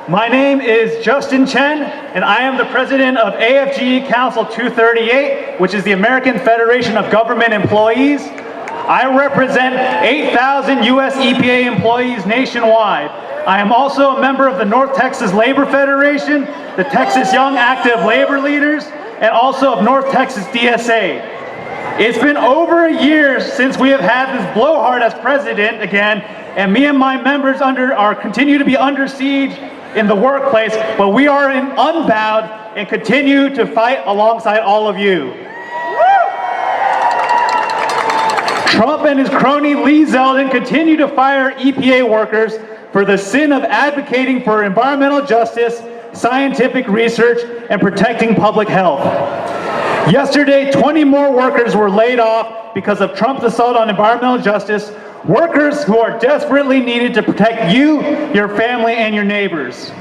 My name is Justin Chen, and I am the president of AFGE Council 238, which is the American Federation of Government Employees. I represent 8,000 U.S. EPA employees nationwide. I am also a member of the North Texas Labor Federation, the Texas Young Active Labor Leaders, and also of North Texas DSA. It's been over a year since we have had this blowhard as president again, and me and my members continue to be under siege in the workplace, but we are unbowed and continue to fight alongside all of you. Trump and his crony Lee Zeldin continue to fire EPA workers for the sin of advocating for environmental justice, scientific research, and protecting public health. Yesterday, 20 more workers were laid off because of Trump's assault on environmental justice, workers who are desperately needed to protect you, your family, and your neighbors.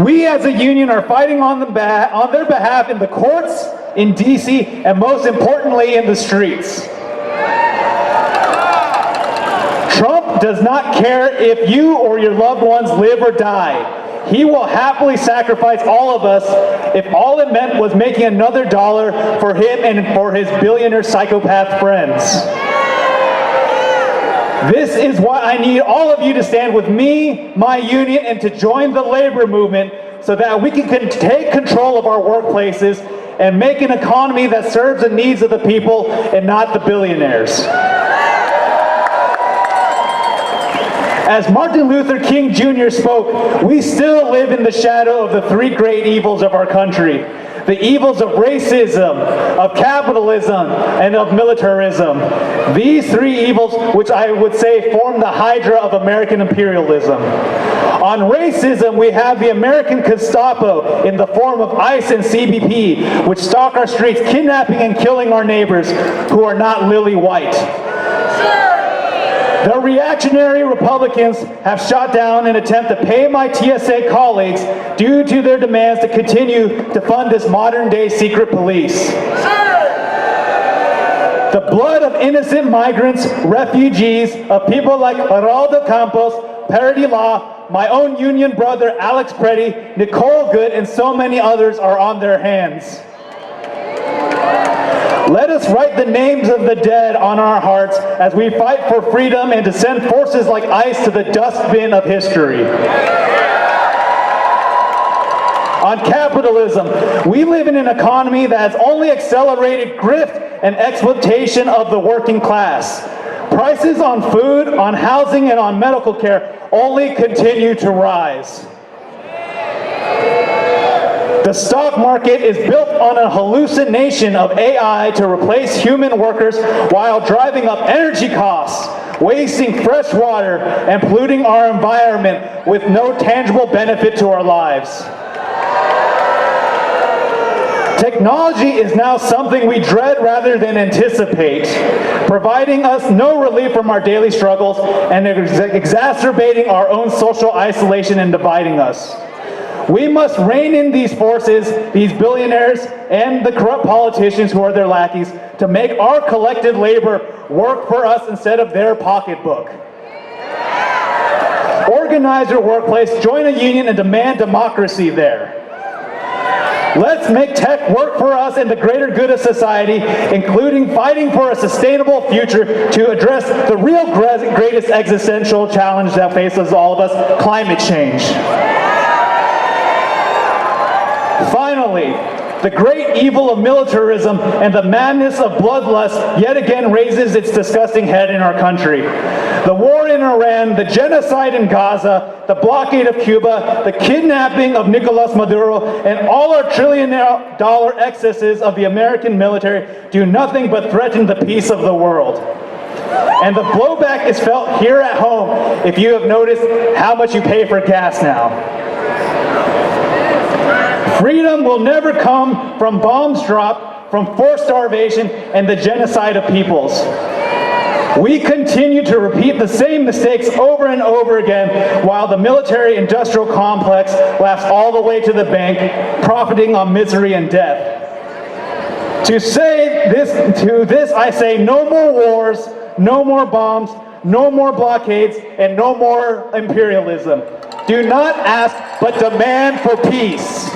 We as a union are fighting on their behalf in the courts, in DC, and most importantly in the streets. Trump does not care if you or your loved ones live or die. He will happily sacrifice all of us if all it meant was making another dollar for him and for his billionaire psychopath friends. This is why I need all of you to stand with me, my union, and to join the labor movement so that we can take control of our workplaces and make an economy that serves the needs of the people and not the billionaires. As Martin Luther King Jr. spoke, we still live in the shadow of the three great evils of our country. The evils of racism, of capitalism, and of militarism. These three evils, which I would say form the hydra of American imperialism. On racism, we have the American Gestapo in the form of ICE and CBP, which stalk our streets, kidnapping and killing our neighbors who are not lily white. The reactionary Republicans have shot down an attempt to pay my TSA colleagues due to their demands to continue to fund this modern-day secret police. The blood of innocent migrants, refugees, of people like Geraldo Campos, Parity Law, my own union brother Alex Preddy, Nicole Good, and so many others are on their hands. Let us write the names of the dead on our hearts as we fight for freedom and to send forces like ICE to the dustbin of history. On capitalism, we live in an economy that has only accelerated grift and exploitation of the working class. Prices on food, on housing, and on medical care only continue to rise. The stock market is built on a hallucination of AI to replace human workers while driving up energy costs, wasting fresh water, and polluting our environment with no tangible benefit to our lives. Technology is now something we dread rather than anticipate, providing us no relief from our daily struggles and exacerbating our own social isolation and dividing us. We must rein in these forces, these billionaires, and the corrupt politicians who are their lackeys, to make our collective labor work for us instead of their pocketbook. Organize your workplace, join a union, and demand democracy there. Let's make tech work for us and the greater good of society, including fighting for a sustainable future to address the real greatest existential challenge that faces all of us, climate change. Finally, the great evil of militarism and the madness of bloodlust yet again raises its disgusting head in our country. The war in Iran, the genocide in Gaza, the blockade of Cuba, the kidnapping of Nicolas Maduro, and all our trillion-dollar excesses of the American military do nothing but threaten the peace of the world. And the blowback is felt here at home if you have noticed how much you pay for gas now. Freedom will never come from bombs dropped, from forced starvation, and the genocide of peoples. We continue to repeat the same mistakes over and over again while the military-industrial complex laughs all the way to the bank, profiting on misery and death. To this I say no more wars, no more bombs, no more blockades, and no more imperialism. Do not ask, but demand for peace.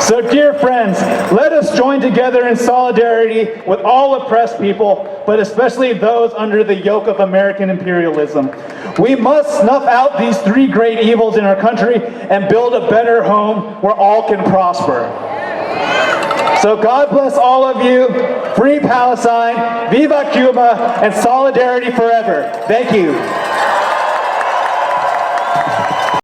So dear friends, let us join together in solidarity with all oppressed people, but especially those under the yoke of American imperialism. We must snuff out these three great evils in our country and build a better home where all can prosper. So God bless all of you. Free Palestine, Viva Cuba, and solidarity forever. Thank you.